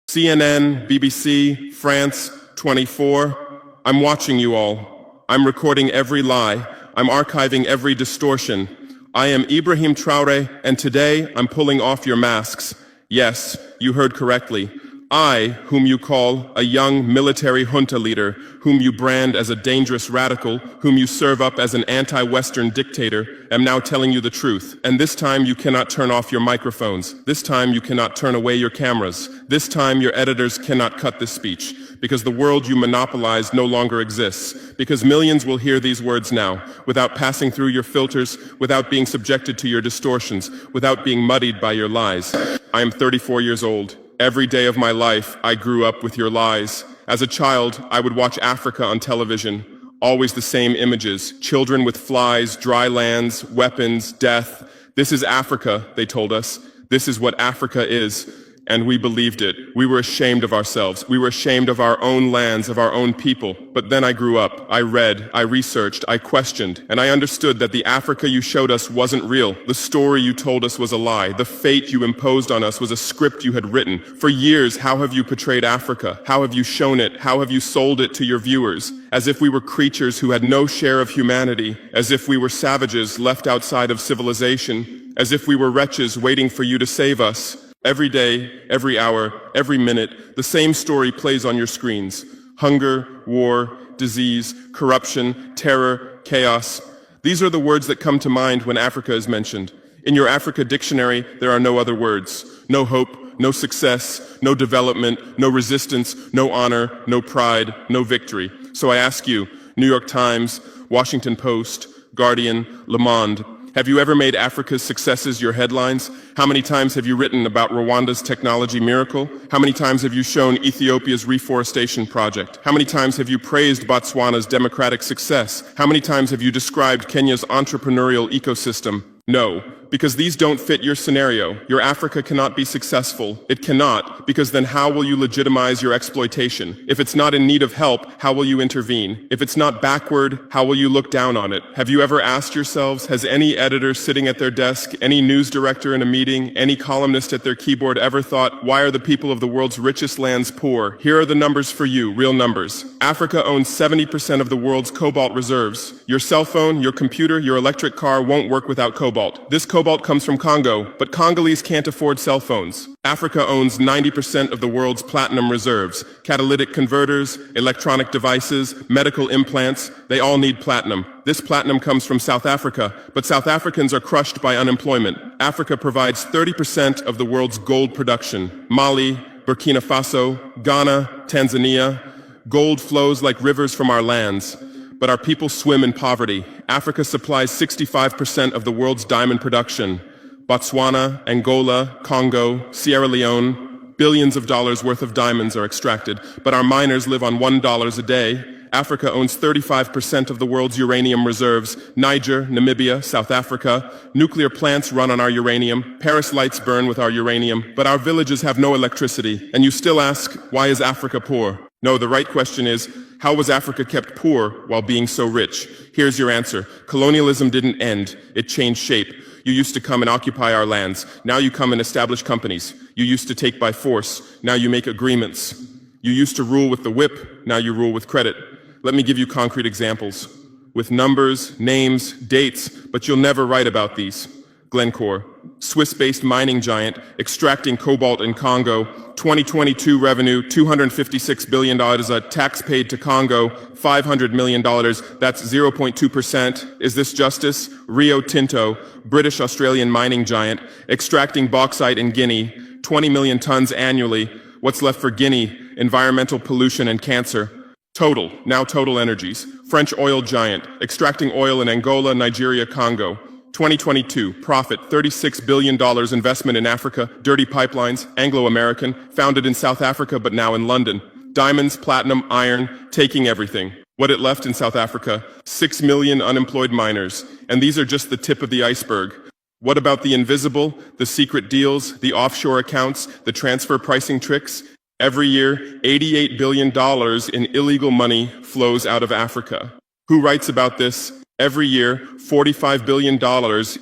CNN, BBC, France, 24. I'm watching you all. I'm recording every lie. I'm archiving every distortion. I am Ibrahim Trawre, and today I'm pulling off your masks. Yes, you heard correctly. I, whom you call a young military junta leader, whom you brand as a dangerous radical, whom you serve up as an anti-Western dictator, am now telling you the truth. And this time you cannot turn off your microphones. This time you cannot turn away your cameras. This time your editors cannot cut this speech, because the world you monopolize no longer exists. Because millions will hear these words now, without passing through your filters, without being subjected to your distortions, without being muddied by your lies. I am 34 years old. Every day of my life, I grew up with your lies. As a child, I would watch Africa on television. Always the same images. Children with flies, dry lands, weapons, death. This is Africa, they told us. This is what Africa is. And we believed it. We were ashamed of ourselves. We were ashamed of our own lands, of our own people. But then I grew up. I read, I researched, I questioned, and I understood that the Africa you showed us wasn't real. The story you told us was a lie. The fate you imposed on us was a script you had written. For years, how have you portrayed Africa? How have you shown it? How have you sold it to your viewers? As if we were creatures who had no share of humanity, as if we were savages left outside of civilization, as if we were wretches waiting for you to save us. Every day, every hour, every minute, the same story plays on your screens. Hunger, war, disease, corruption, terror, chaos. These are the words that come to mind when Africa is mentioned. In your Africa dictionary, there are no other words. No hope, no success, no development, no resistance, no honor, no pride, no victory. So I ask you, New York Times, Washington Post, Guardian, Le Monde, have you ever made Africa's successes your headlines? How many times have you written about Rwanda's technology miracle? How many times have you shown Ethiopia's reforestation project? How many times have you praised Botswana's democratic success? How many times have you described Kenya's entrepreneurial ecosystem? No, because these don't fit your scenario. Your Africa cannot be successful. It cannot, because then how will you legitimize your exploitation? If it's not in need of help, how will you intervene? If it's not backward, how will you look down on it? Have you ever asked yourselves, has any editor sitting at their desk, any news director in a meeting, any columnist at their keyboard ever thought, why are the people of the world's richest lands poor? Here are the numbers for you, real numbers. Africa owns 70% of the world's cobalt reserves. Your cell phone, your computer, your electric car won't work without cobalt. This cobalt comes from Congo, but Congolese can't afford cell phones. Africa owns 90% of the world's platinum reserves. Catalytic converters, electronic devices, medical implants, they all need platinum. This platinum comes from South Africa, but South Africans are crushed by unemployment. Africa provides 30% of the world's gold production. Mali, Borkinafaso, Ghana, Tanzania. Gold flows like rivers from our lands. But our people swim in poverty. Africa supplies 65% of the world's diamond production. Botswana, Angola, Congo, Sierra Leone, billions of dollars worth of diamonds are extracted, but our miners live on $1 a day. Africa owns 35% of the world's uranium reserves. Niger, Namibia, South Africa. Nuclear plants run on our uranium. Paris lights burn with our uranium, but our villages have no electricity. And you still ask, why is Africa poor? No, the right question is, how was Africa kept poor while being so rich? Here's your answer. Colonialism didn't end. It changed shape. You used to come and occupy our lands. Now you come and establish companies. You used to take by force. Now you make agreements. You used to rule with the whip. Now you rule with credit. Let me give you concrete examples. With numbers, names, dates, but you'll never write about these. Glencore, Swiss-based mining giant, extracting cobalt in Congo. 2022 revenue, $256 billion. Tax paid to Congo, $500 million. That's 0.2%. Is this justice? Rio Tinto, British-Australian mining giant, extracting bauxite in Guinea, 20 million tons annually. What's left for Guinea? Environmental pollution and cancer. Total, now Total Energies, French oil giant, extracting oil in Angola, Nigeria, Congo. 2022, profit, $36 billion investment in Africa, dirty pipelines, Anglo-American, founded in South Africa but now in London. Diamonds, platinum, iron, taking everything. What it left in South Africa, 6 million unemployed miners. And these are just the tip of the iceberg. What about the invisible, the secret deals, the offshore accounts, the transfer pricing tricks? Every year, $88 billion in illegal money flows out of Africa. Who writes about this? Every year, $45 billion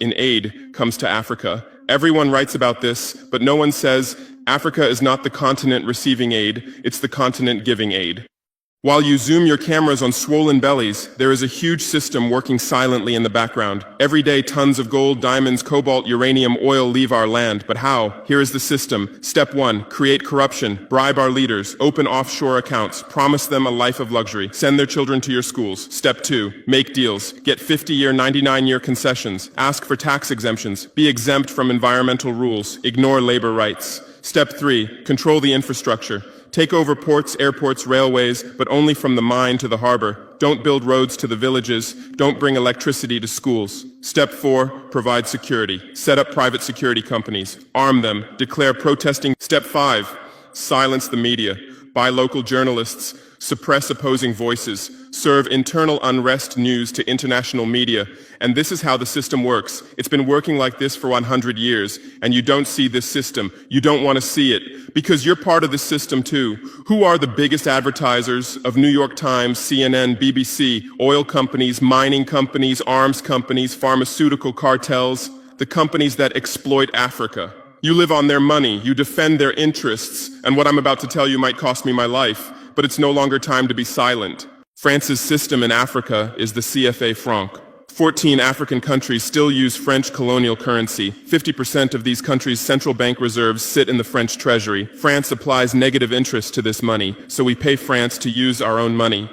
in aid comes to Africa. Everyone writes about this, but no one says Africa is not the continent receiving aid, it's the continent giving aid. While you zoom your cameras on swollen bellies, there is a huge system working silently in the background. Every day, tons of gold, diamonds, cobalt, uranium, oil leave our land. But how? Here is the system. Step 1, create corruption, bribe our leaders, open offshore accounts, promise them a life of luxury, send their children to your schools. Step 2, make deals, get 50-year, 99-year concessions, ask for tax exemptions, be exempt from environmental rules, ignore labor rights. Step 3, control the infrastructure. Take over ports, airports, railways, but only from the mine to the harbor. Don't build roads to the villages. Don't bring electricity to schools. Step 4, provide security. Set up private security companies. Arm them. Declare protesting. Step 5, silence the media. Buy local journalists. Suppress opposing voices. Serve internal unrest news to international media. And this is how the system works. It's been working like this for 100 years, and you don't see this system. You don't want to see it, because you're part of this system too. Who are the biggest advertisers of New York Times, CNN, BBC, oil companies, mining companies, arms companies, pharmaceutical cartels, the companies that exploit Africa? You live on their money, you defend their interests, and what I'm about to tell you might cost me my life, but it's no longer time to be silent. France's system in Africa is the CFA franc. 14 African countries still use French colonial currency. 50% of these countries' central bank reserves sit in the French treasury. France applies negative interest to this money, so we pay France to use our own money.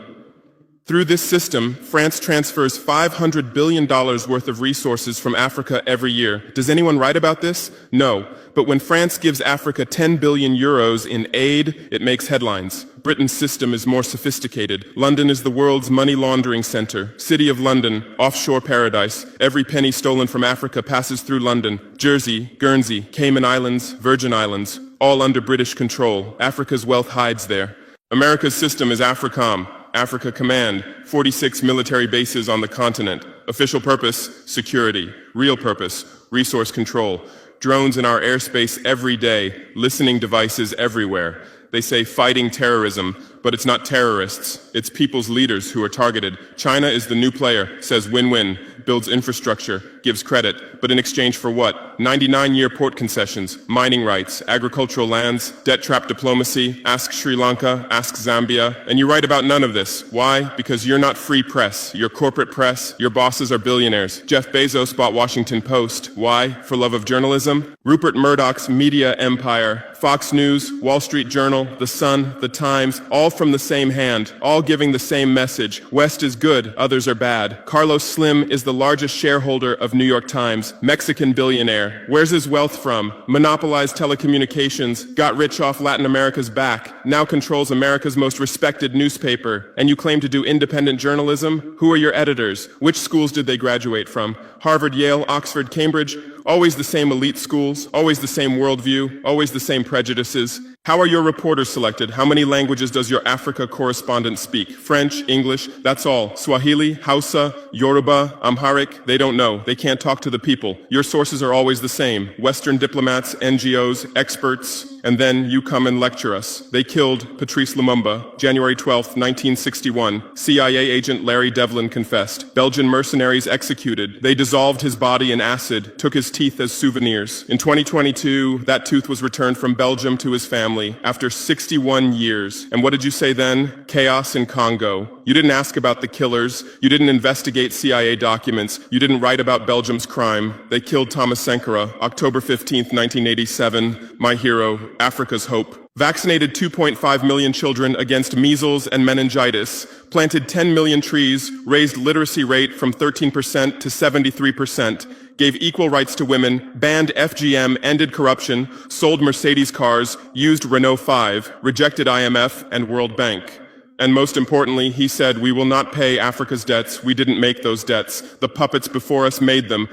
Through this system, France transfers $500 billion worth of resources from Africa every year. Does anyone write about this? No. But when France gives Africa 10 billion euros in aid, it makes headlines. Britain's system is more sophisticated. London is the world's money laundering center. City of London, offshore paradise. Every penny stolen from Africa passes through London. Jersey, Guernsey, Cayman Islands, Virgin Islands, all under British control. Africa's wealth hides there. America's system is AFRICOM. Africa Command, 46 military bases on the continent. Official purpose, security. Real purpose, resource control. Drones in our airspace every day, listening devices everywhere. They say fighting terrorism, but it's not terrorists. It's people's leaders who are targeted. China is the new player, says win-win, builds infrastructure, gives credit, but in exchange for what? 99-year port concessions, mining rights, agricultural lands, debt trap diplomacy, ask Sri Lanka, ask Zambia, and you write about none of this. Why? Because you're not free press. You're corporate press. Your bosses are billionaires. Jeff Bezos bought Washington Post. Why? For love of journalism? Rupert Murdoch's media empire, Fox News, Wall Street Journal, The Sun, The Times, all from the same hand, all giving the same message. West is good, others are bad. Carlos Slim is the largest shareholder of New York Times, Mexican billionaire. Where's his wealth from? Monopolized telecommunications, got rich off Latin America's back, now controls America's most respected newspaper. And you claim to do independent journalism? Who are your editors? Which schools did they graduate from? Harvard, Yale, Oxford, Cambridge? Always the same elite schools, always the same worldview, always the same prejudices. How are your reporters selected? How many languages does your Africa correspondent speak? French, English, that's all. Swahili, Hausa, Yoruba, Amharic, they don't know. They can't talk to the people. Your sources are always the same. Western diplomats, NGOs, experts, and then you come and lecture us. They killed Patrice Lumumba, January 12, 1961. CIA agent Larry Devlin confessed. Belgian mercenaries executed. They dissolved his body in acid, took his teeth as souvenirs. In 2022, that tooth was returned from Belgium to his family after 61 years. And what did you say then? Chaos in Congo. You didn't ask about the killers. You didn't investigate CIA documents. You didn't write about Belgium's crime. They killed Thomas Sankara, October 15, 1987. My hero, Africa's hope. Vaccinated 2.5 million children against measles and meningitis, planted 10 million trees, raised literacy rate from 13% to 73%, gave equal rights to women, banned FGM, ended corruption, sold Mercedes cars, used Renault 5, rejected IMF and World Bank. And most importantly, he said, we will not pay Africa's debts. We didn't make those debts. The puppets before us made them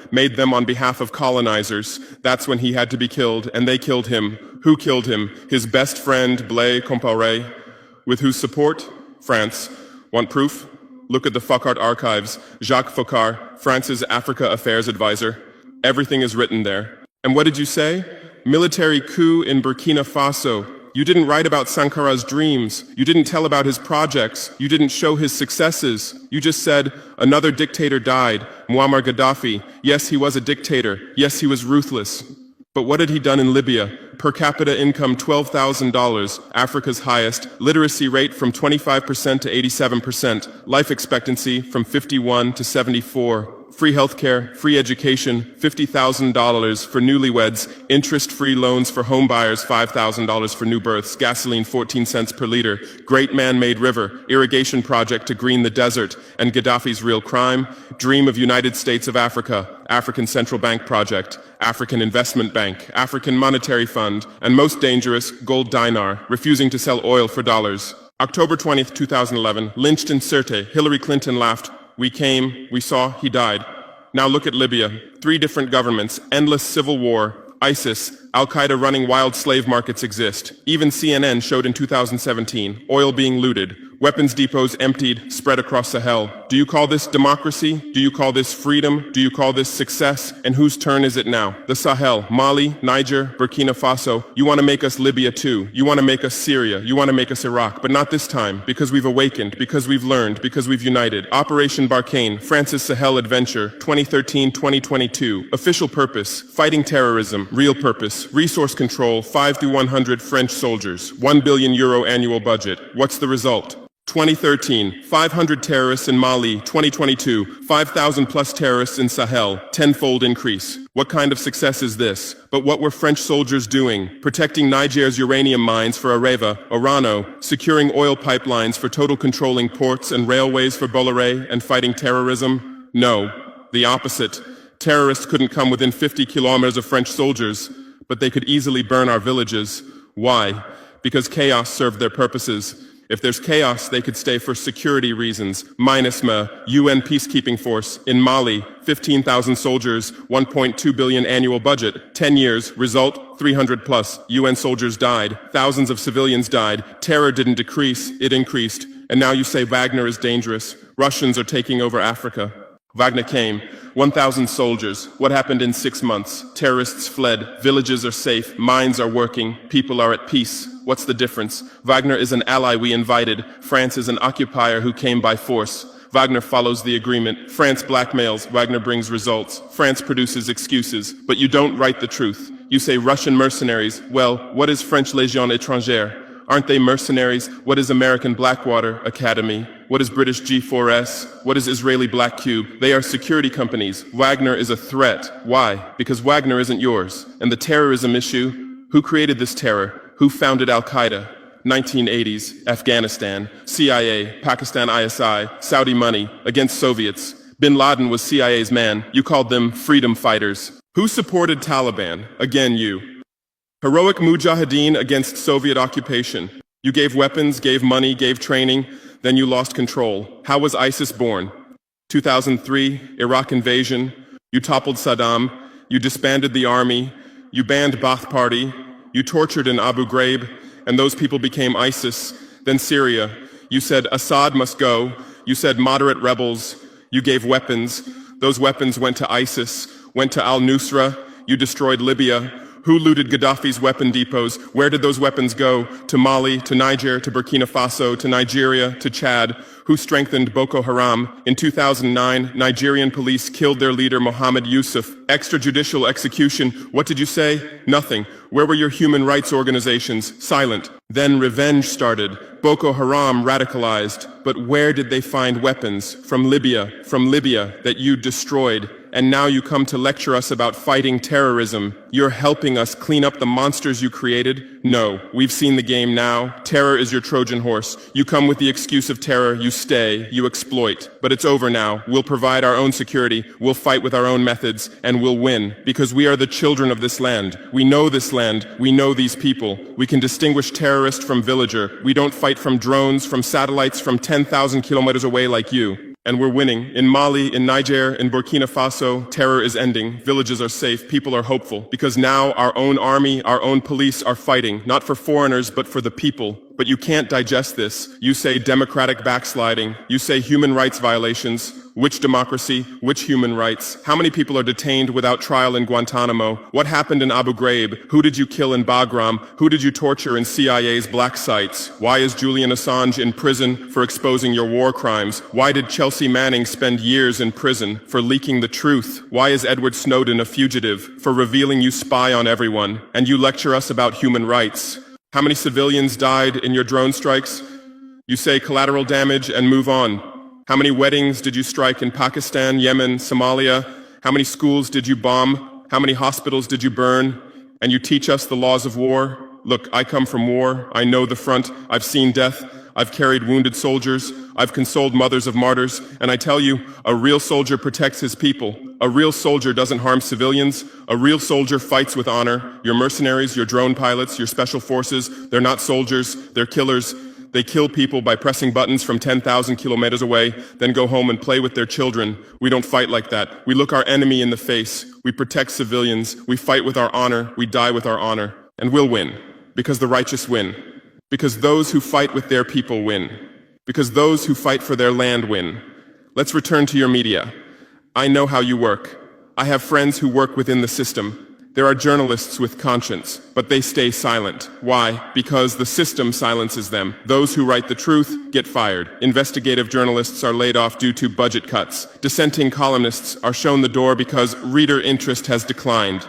on behalf of colonizers. That's when he had to be killed, and they killed him. Who killed him? His best friend, Blaise Compaoré. With whose support? France. Want proof? Look at the Focard archives. Jacques Focard, France's Africa Affairs advisor. Everything is written there. And what did you say? Military coup in Burkina Faso. You didn't write about Sankara's dreams. You didn't tell about his projects. You didn't show his successes. You just said, another dictator died, Muammar Gaddafi. Yes, he was a dictator. Yes, he was ruthless. But what had he done in Libya? Per capita income $12,000, Africa's highest. Literacy rate from 25% to 87%. Life expectancy from 51 to 74. Free healthcare, free education, $50,000 for newlyweds, interest-free loans for homebuyers, $5,000 for new births, gasoline 14 cents per liter, great man-made river, irrigation project to green the desert, and Gaddafi's real crime, dream of United States of Africa, African Central Bank project, African Investment Bank, African Monetary Fund, and most dangerous, gold dinar, refusing to sell oil for dollars. October 20th, 2011, lynched in Sirte, Hillary Clinton laughed. We came, we saw, he died. Now look at Libya. 3 different governments, endless civil war, ISIS, Al-Qaeda running wild slave markets exist. Even CNN showed in 2017, oil being looted, weapons depots emptied, spread across Sahel. Do you call this democracy? Do you call this freedom? Do you call this success? And whose turn is it now? The Sahel, Mali, Niger, Burkina Faso. You want to make us Libya too. You want to make us Syria. You want to make us Iraq. But not this time, because we've awakened, because we've learned, because we've united. Operation Barkhane, France's Sahel Adventure, 2013-2022. Official purpose, fighting terrorism. Real purpose, resource control, 5 through 100 French soldiers. €1 billion annual budget. What's the result? 2013, 500 terrorists in Mali. 2022, 5,000 plus terrorists in Sahel, tenfold increase. What kind of success is this? But what were French soldiers doing? Protecting Niger's uranium mines for Areva, Orano, securing oil pipelines for Total, controlling ports and railways for Bolloré, and fighting terrorism? No, the opposite. Terrorists couldn't come within 50 kilometers of French soldiers, but they could easily burn our villages. Why? Because chaos served their purposes. If there's chaos, they could stay for security reasons. MINUSMA, UN peacekeeping force. In Mali, 15,000 soldiers, 1.2 billion annual budget. 10 years, result, 300 plus. UN soldiers died. Thousands of civilians died. Terror didn't decrease, it increased. And now you say Wagner is dangerous. Russians are taking over Africa. Wagner came. 1,000 soldiers. What happened in 6 months? Terrorists fled. Villages are safe. Mines are working. People are at peace. What's the difference? Wagner is an ally we invited. France is an occupier who came by force. Wagner follows the agreement. France blackmails. Wagner brings results. France produces excuses. But you don't write the truth. You say Russian mercenaries. Well, what is French Légion étrangère? Aren't they mercenaries? What is American Blackwater Academy? What is British G4S? What is Israeli Black Cube? They are security companies. Wagner is a threat. Why? Because Wagner isn't yours. And the terrorism issue? Who created this terror? Who founded Al-Qaeda? 1980s, Afghanistan, CIA, Pakistan ISI, Saudi money, against Soviets. Bin Laden was CIA's man. You called them freedom fighters. Who supported Taliban? Again, you. Heroic mujahideen against Soviet occupation. You gave weapons, gave money, gave training, then you lost control. How was ISIS born? 2003, Iraq invasion. You toppled Saddam. You disbanded the army. You banned Ba'ath Party. You tortured in Abu Ghraib, and those people became ISIS. Then Syria. You said Assad must go. You said moderate rebels. You gave weapons. Those weapons went to ISIS, went to al-Nusra. You destroyed Libya. Who looted Gaddafi's weapon depots? Where did those weapons go? To Mali, to Niger, to Burkina Faso, to Nigeria, to Chad? Who strengthened Boko Haram? In 2009, Nigerian police killed their leader Mohammed Yusuf. Extrajudicial execution. What did you say? Nothing. Where were your human rights organizations? Silent. Then revenge started. Boko Haram radicalized. But where did they find weapons? From Libya that you destroyed. And now you come to lecture us about fighting terrorism. You're helping us clean up the monsters you created? No, we've seen the game now. Terror is your Trojan horse. You come with the excuse of terror, you stay, you exploit. But it's over now. We'll provide our own security, we'll fight with our own methods, and we'll win. Because we are the children of this land. We know this land, we know these people. We can distinguish terrorist from villager. We don't fight from drones, from satellites, from 10,000 kilometers away like you. And we're winning. In Mali, in Niger, in Burkina Faso, terror is ending. Villages are safe. People are hopeful. Because now our own army, our own police are fighting, not for foreigners, but for the people. But you can't digest this. You say democratic backsliding. You say human rights violations. Which democracy? Which human rights? How many people are detained without trial in Guantanamo? What happened in Abu Ghraib? Who did you kill in Bagram? Who did you torture in CIA's black sites? Why is Julian Assange in prison for exposing your war crimes? Why did Chelsea Manning spend years in prison for leaking the truth? Why is Edward Snowden a fugitive for revealing you spy on everyone? And you lecture us about human rights. How many civilians died in your drone strikes? You say collateral damage and move on. How many weddings did you strike in Pakistan, Yemen, Somalia? How many schools did you bomb? How many hospitals did you burn? And you teach us the laws of war? Look, I come from war. I know the front. I've seen death. I've carried wounded soldiers. I've consoled mothers of martyrs. And I tell you, a real soldier protects his people. A real soldier doesn't harm civilians. A real soldier fights with honor. Your mercenaries, your drone pilots, your special forces, they're not soldiers. They're killers. They kill people by pressing buttons from 10,000 kilometers away, then go home and play with their children. We don't fight like that. We look our enemy in the face. We protect civilians. We fight with our honor. We die with our honor. And we'll win. Because the righteous win. Because those who fight with their people win. Because those who fight for their land win. Let's return to your media. I know how you work. I have friends who work within the system. There are journalists with conscience, but they stay silent. Why? Because the system silences them. Those who write the truth get fired. Investigative journalists are laid off due to budget cuts. Dissenting columnists are shown the door because reader interest has declined.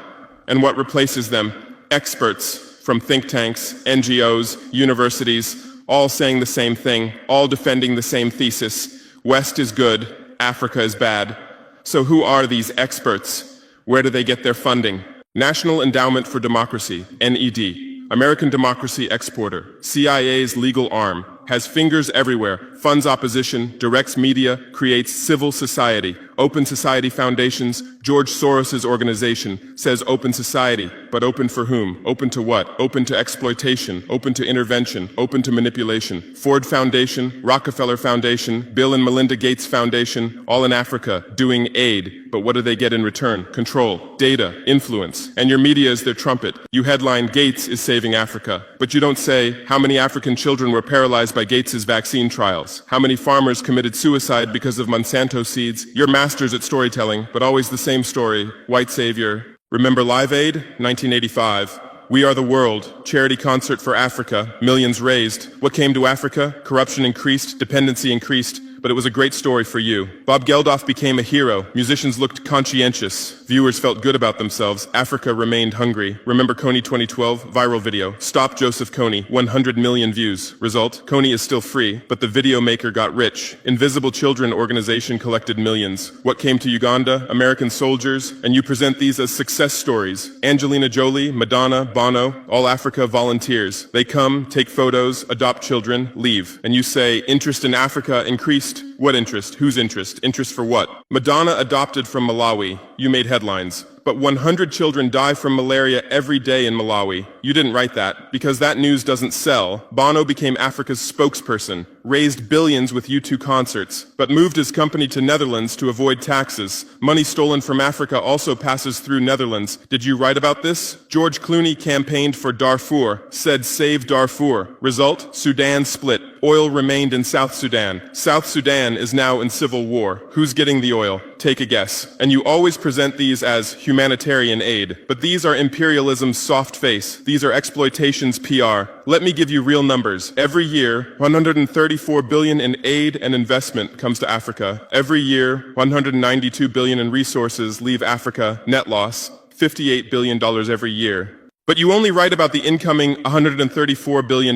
And what replaces them? Experts from think tanks, NGOs, universities, all saying the same thing, all defending the same thesis. West is good, Africa is bad. So who are these experts? Where do they get their funding? National Endowment for Democracy, NED, American Democracy Exporter, CIA's legal arm, has fingers everywhere, funds opposition, directs media, creates civil society. Open Society Foundations, George Soros's organization, says open society, but open for whom? Open to what? Open to exploitation, open to intervention, open to manipulation. Ford Foundation, Rockefeller Foundation, Bill and Melinda Gates Foundation, all in Africa, doing aid. But what do they get in return? Control, data, influence. And your media is their trumpet. You headline, Gates is saving Africa. But you don't say, how many African children were paralyzed by Gates's vaccine trials? How many farmers committed suicide because of Monsanto seeds? You're masters at storytelling, but always the same story. White savior. Remember Live Aid? 1985. We Are the World, charity concert for Africa, millions raised. What came to Africa? Corruption increased, dependency increased, but it was a great story for you. Bob Geldof became a hero. Musicians looked conscientious. Viewers felt good about themselves. Africa remained hungry. Remember Kony 2012? Viral video. Stop Joseph Kony. 100 million views. Result? Kony is still free, but the video maker got rich. Invisible Children organization collected millions. What came to Uganda? American soldiers. And you present these as success stories. Angelina Jolie, Madonna, Bono, all Africa volunteers. They come, take photos, adopt children, leave. And you say, interest in Africa increased. What interest? Whose interest? Interest for what? Madonna adopted from Malawi. You made headlines. But 100 children die from malaria every day in Malawi. You didn't write that, because that news doesn't sell. Bono became Africa's spokesperson, raised billions with U2 concerts, but moved his company to Netherlands to avoid taxes. Money stolen from Africa also passes through Netherlands. Did you write about this? George Clooney campaigned for Darfur, said save Darfur. Result? Sudan split. Oil remained in South Sudan. South Sudan is now in civil war. Who's getting the oil? Take a guess. And you always present these as humanitarian aid. But these are imperialism's soft face. These are exploitation's PR. Let me give you real numbers. Every year, 134 billion in aid and investment comes to Africa. Every year, 192 billion in resources leave Africa. Net loss, $58 billion every year. But you only write about the incoming $134 billion.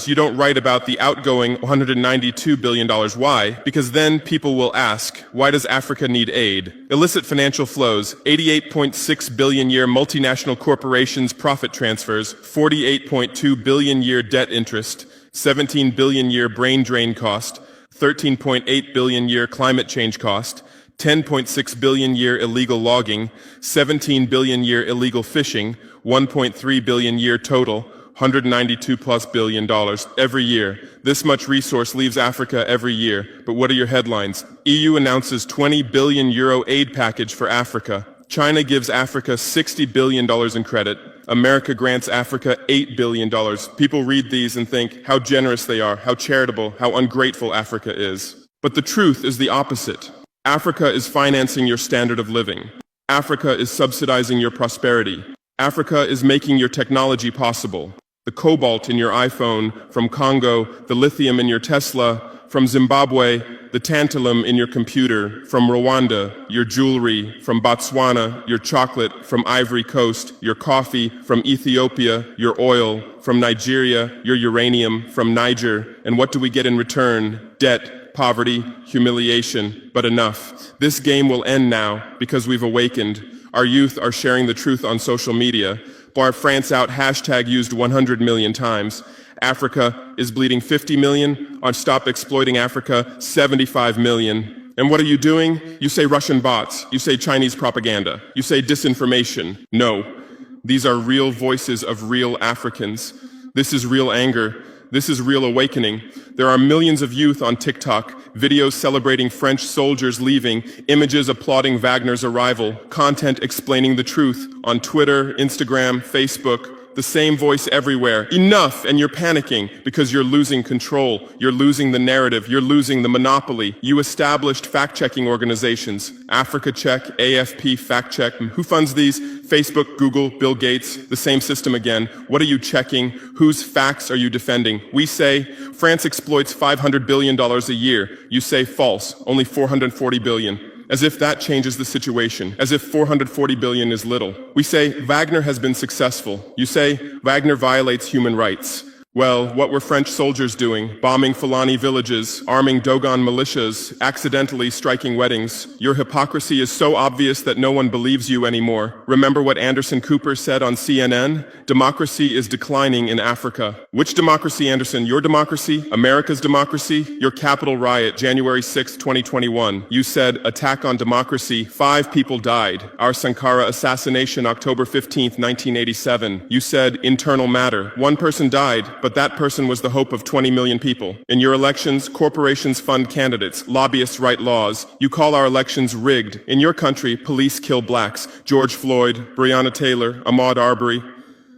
You don't write about the outgoing $192 billion. Why? Because then people will ask, why does Africa need aid? Illicit financial flows, 88.6 billion year multinational corporations profit transfers, 48.2 billion year debt interest, 17 billion year brain drain cost, 13.8 billion year climate change cost, 10.6 billion year illegal logging, 17 billion year illegal fishing, 1.3 billion year total, 192 plus billion dollars every year. This much resource leaves Africa every year. But what are your headlines? EU announces 20 billion euro aid package for Africa. China gives Africa $60 billion in credit. America grants Africa $8 billion. People read these and think how generous they are, how charitable, how ungrateful Africa is. But the truth is the opposite. Africa is financing your standard of living. Africa is subsidizing your prosperity. Africa is making your technology possible. The cobalt in your iPhone from Congo, the lithium in your Tesla from Zimbabwe, the tantalum in your computer from Rwanda, your jewelry from Botswana, your chocolate from Ivory Coast, your coffee from Ethiopia, your oil from Nigeria, your uranium from Niger. And what do we get in return? Debt, poverty, humiliation, but enough. This game will end now because we've awakened. Our youth are sharing the truth on social media. Bar France out hashtag used 100 million times. Africa is bleeding 50 million. On Stop Exploiting Africa, 75 million. And what are you doing? You say Russian bots. You say Chinese propaganda. You say disinformation. No. These are real voices of real Africans. This is real anger. This is real awakening. There are millions of youth on TikTok, videos celebrating French soldiers leaving, images applauding Wagner's arrival, content explaining the truth on Twitter, Instagram, Facebook. The same voice everywhere. Enough! And you're panicking because you're losing control. You're losing the narrative. You're losing the monopoly. You established fact-checking organizations. Africa Check, AFP Fact Check. Who funds these? Facebook, Google, Bill Gates. The same system again. What are you checking? Whose facts are you defending? We say France exploits $500 billion a year. You say false. Only $440 billion. As if that changes the situation, as if 440 billion is little. We say Wagner has been successful. You say Wagner violates human rights. Well, what were French soldiers doing? Bombing Fulani villages, arming Dogon militias, accidentally striking weddings. Your hypocrisy is so obvious that no one believes you anymore. Remember what Anderson Cooper said on CNN? Democracy is declining in Africa. Which democracy, Anderson? Your democracy? America's democracy? Your Capitol riot, January 6, 2021. You said, attack on democracy. 5 people died. Our Sankara assassination, October 15, 1987. You said, internal matter. 1 person died, but that person was the hope of 20 million people. In your elections, corporations fund candidates, lobbyists write laws. You call our elections rigged. In your country, police kill blacks. George Floyd, Breonna Taylor, Ahmaud Arbery.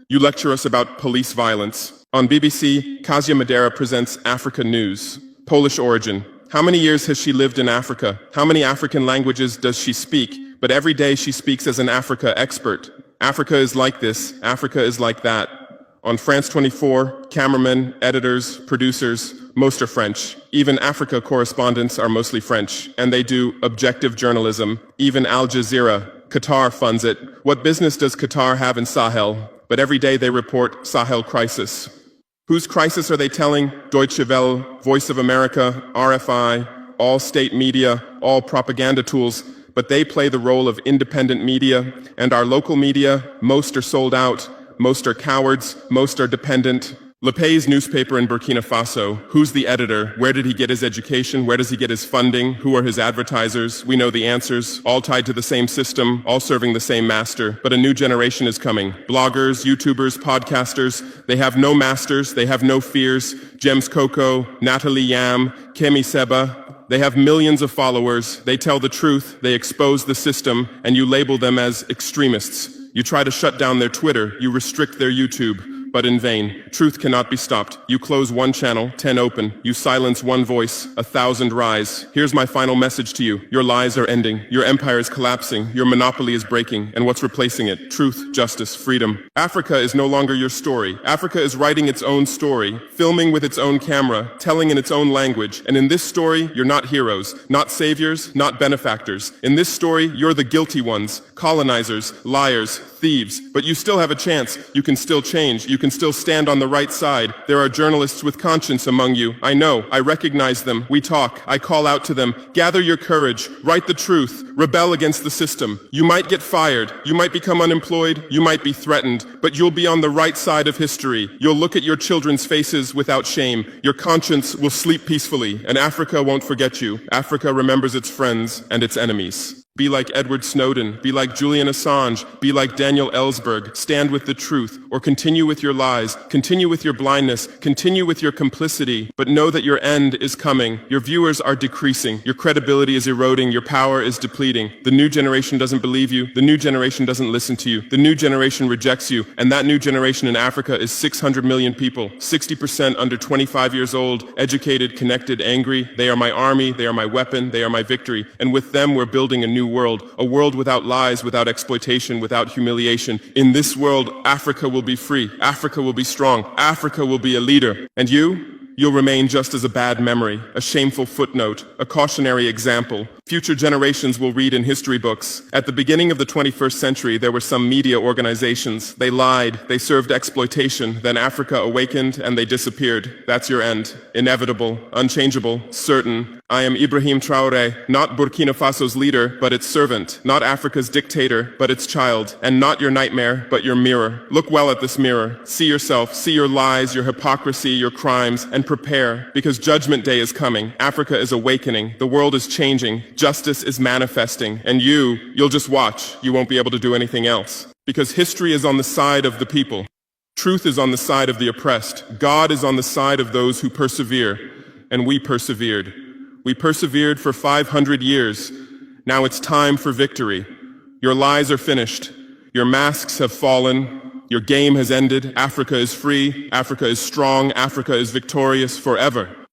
You lecture us about police violence. On BBC, Kasia Madera presents Africa News. Polish origin. How many years has she lived in Africa? How many African languages does she speak? But every day she speaks as an Africa expert. Africa is like this. Africa is like that. On France 24, cameramen, editors, producers, most are French. Even Africa correspondents are mostly French, and they do objective journalism. Even Al Jazeera. Qatar funds it. What business does Qatar have in Sahel? But every day they report Sahel crisis. Whose crisis are they telling? Deutsche Welle, Voice of America, RFI, all state media, all propaganda tools. But they play the role of independent media, and our local media, most are sold out. Most are cowards, most are dependent. Le Pay's newspaper in Burkina Faso, who's the editor? Where did he get his education? Where does he get his funding? Who are his advertisers? We know the answers, all tied to the same system, all serving the same master. But a new generation is coming. Bloggers, YouTubers, podcasters, they have no masters, they have no fears. James Coco, Natalie Yam, Kemi Seba, they have millions of followers. They tell the truth, they expose the system, and you label them as extremists. You try to shut down their Twitter, you restrict their YouTube, but in vain. Truth cannot be stopped. You close one channel, 10 open. You silence one voice, 1,000 rise. Here's my final message to you. Your lies are ending. Your empire is collapsing. Your monopoly is breaking. And what's replacing it? Truth, justice, freedom. Africa is no longer your story. Africa is writing its own story, filming with its own camera, telling in its own language. And in this story, you're not heroes, not saviors, not benefactors. In this story, you're the guilty ones, colonizers, liars, thieves. But you still have a chance. You can still change. You can still stand on the right side. There are journalists with conscience among you. I know. I recognize them. We talk. I call out to them. Gather your courage. Write the truth. Rebel against the system. You might get fired. You might become unemployed. You might be threatened. But you'll be on the right side of history. You'll look at your children's faces without shame. Your conscience will sleep peacefully. And Africa won't forget you. Africa remembers its friends and its enemies. Be like Edward Snowden, be like Julian Assange, be like Daniel Ellsberg. Stand with the truth, or continue with your lies, continue with your blindness, continue with your complicity, but know that your end is coming. Your viewers are decreasing, your credibility is eroding, your power is depleting. The new generation doesn't believe you, the new generation doesn't listen to you, the new generation rejects you, and that new generation in Africa is 600 million people, 60% under 25 years old, educated, connected, angry. They are my army, they are my weapon, they are my victory, and with them we're building a new world, a world without lies, without exploitation, without humiliation. In this world, Africa will be free, Africa will be strong, Africa will be a leader. And you'll remain just as a bad memory, a shameful footnote, a cautionary example. Future generations will read in history books. At the beginning of the 21st century, there were some media organizations. They lied, they served exploitation, then Africa awakened and they disappeared. That's your end. Inevitable, unchangeable, certain. I am Ibrahim Trawre, not Burkina Faso's leader, but its servant, not Africa's dictator, but its child, and not your nightmare, but your mirror. Look well at this mirror. See yourself, see your lies, your hypocrisy, your crimes, and prepare, because Judgment Day is coming. Africa is awakening. The world is changing. Justice is manifesting. And you'll just watch. You won't be able to do anything else. Because history is on the side of the people. Truth is on the side of the oppressed. God is on the side of those who persevere. And we persevered. We persevered for 500 years. Now it's time for victory. Your lies are finished. Your masks have fallen. Your game has ended. Africa is free. Africa is strong. Africa is victorious forever.